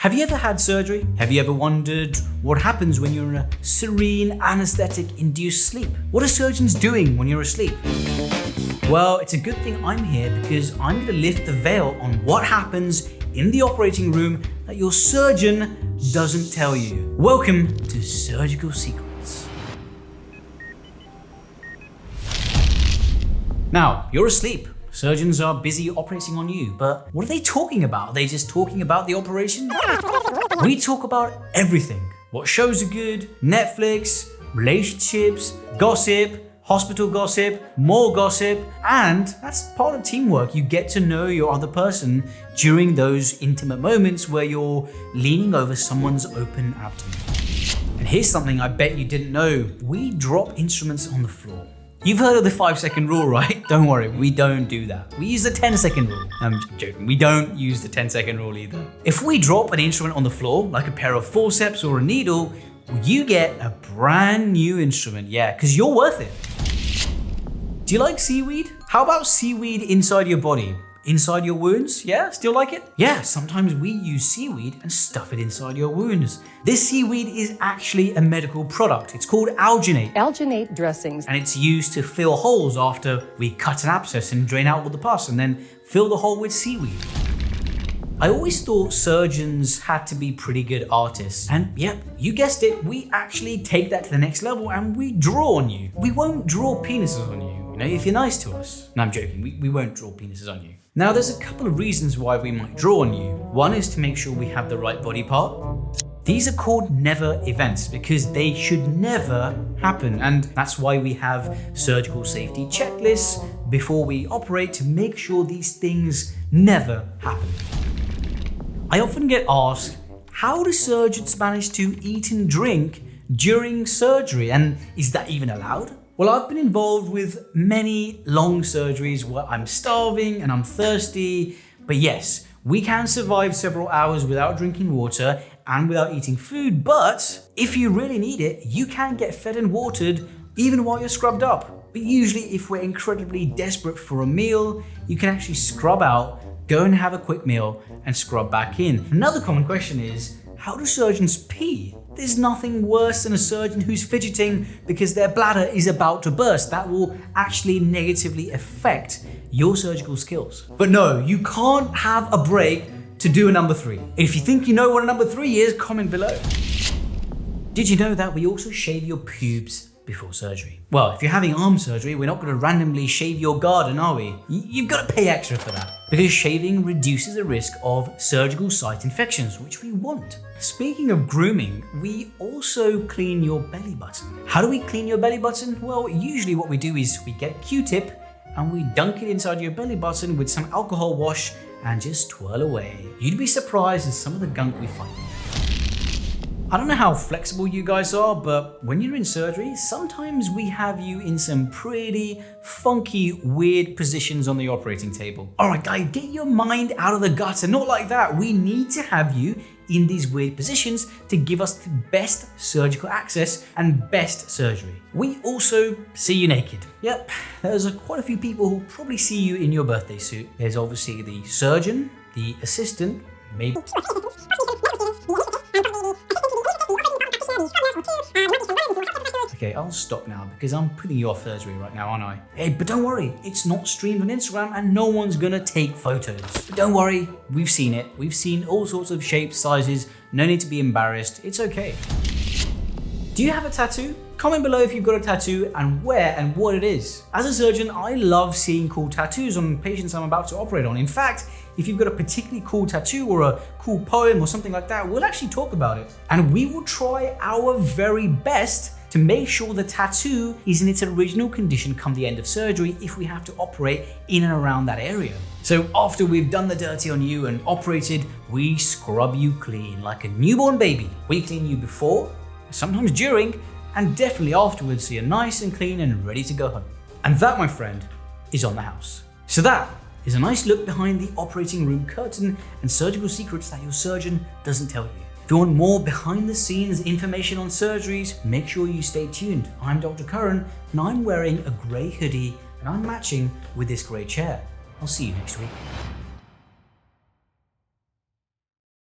Have you ever had surgery? Have you ever wondered what happens when you're in a serene, anesthetic-induced sleep? What are surgeons doing when you're asleep? Well, it's a good thing I'm here because I'm going to lift the veil on what happens in the operating room that your surgeon doesn't tell you. Welcome to Surgical Secrets. Now, you're asleep. Surgeons are busy operating on you, but what are they talking about? Are they just talking about the operation? We talk about everything. What shows are good, Netflix, relationships, gossip, hospital gossip, more gossip, and that's part of teamwork. You get to know your other person during those intimate moments where you're leaning over someone's open abdomen. And here's something I bet you didn't know. We drop instruments on the floor. You've heard of the 5-second rule, right? Don't worry, we don't do that. We use the 10-second rule. I'm joking, we don't use the 10-second rule either. If we drop an instrument on the floor, like a pair of forceps or a needle, you get a brand new instrument, yeah, because you're worth it. Do you like seaweed? How about seaweed inside your body? Inside your wounds? Yeah, still like it? Yeah, sometimes we use seaweed and stuff it inside your wounds. This seaweed is actually a medical product. It's called alginate. Alginate dressings. And it's used to fill holes after we cut an abscess and drain out all the pus and then fill the hole with seaweed. I always thought surgeons had to be pretty good artists. And yep, you guessed it, we actually take that to the next level and we draw on you. We won't draw penises on you, if you're nice to us. No, I'm joking, we won't draw penises on you. Now, there's a couple of reasons why we might draw on you. One is to make sure we have the right body part. These are called never events because they should never happen. And that's why we have surgical safety checklists before we operate to make sure these things never happen. I often get asked, how do surgeons manage to eat and drink during surgery? And is that even allowed? Well, I've been involved with many long surgeries where I'm starving and I'm thirsty, but yes, we can survive several hours without drinking water and without eating food, but if you really need it, you can get fed and watered even while you're scrubbed up. But usually if we're incredibly desperate for a meal, you can actually scrub out, go and have a quick meal and scrub back in. Another common question is, how do surgeons pee? There's nothing worse than a surgeon who's fidgeting because their bladder is about to burst. That will actually negatively affect your surgical skills. But no, you can't have a break to do a number 3. If you think you know what a number 3 is, comment below. Did you know that we also shave your pubes before surgery? Well, if you're having arm surgery, we're not going to randomly shave your garden, are we? You've got to pay extra for that because shaving reduces the risk of surgical site infections, which we want. Speaking of grooming, we also clean your belly button. How do we clean your belly button? Well, usually what we do is we get a Q-tip and we dunk it inside your belly button with some alcohol wash and just twirl away. You'd be surprised at some of the gunk we find. I don't know how flexible you guys are, but when you're in surgery, sometimes we have you in some pretty funky, weird positions on the operating table. All right, guys, get your mind out of the gutter. Not like that. We need to have you in these weird positions to give us the best surgical access and best surgery. We also see you naked. Yep, there's quite a few people who probably see you in your birthday suit. There's obviously the surgeon, the assistant, maybe... Okay, I'll stop now because I'm putting you off surgery right now, aren't I? Hey, but don't worry, it's not streamed on Instagram and no one's gonna take photos. But don't worry, we've seen it. We've seen all sorts of shapes, sizes, no need to be embarrassed, it's okay. Do you have a tattoo? Comment below if you've got a tattoo and where and what it is. As a surgeon, I love seeing cool tattoos on patients I'm about to operate on. In fact, if you've got a particularly cool tattoo or a cool poem or something like that, we'll actually talk about it. And we will try our very best to make sure the tattoo is in its original condition come the end of surgery if we have to operate in and around that area. So after we've done the dirty on you and operated, we scrub you clean like a newborn baby. We clean you before, sometimes during, and definitely afterwards so you're nice and clean and ready to go home. And that, my friend, is on the house. So that is a nice look behind the operating room curtain and surgical secrets that your surgeon doesn't tell you. If you want more behind the scenes information on surgeries, make sure you stay tuned. I'm Dr. Karan and I'm wearing a grey hoodie and I'm matching with this grey chair. I'll see you next week.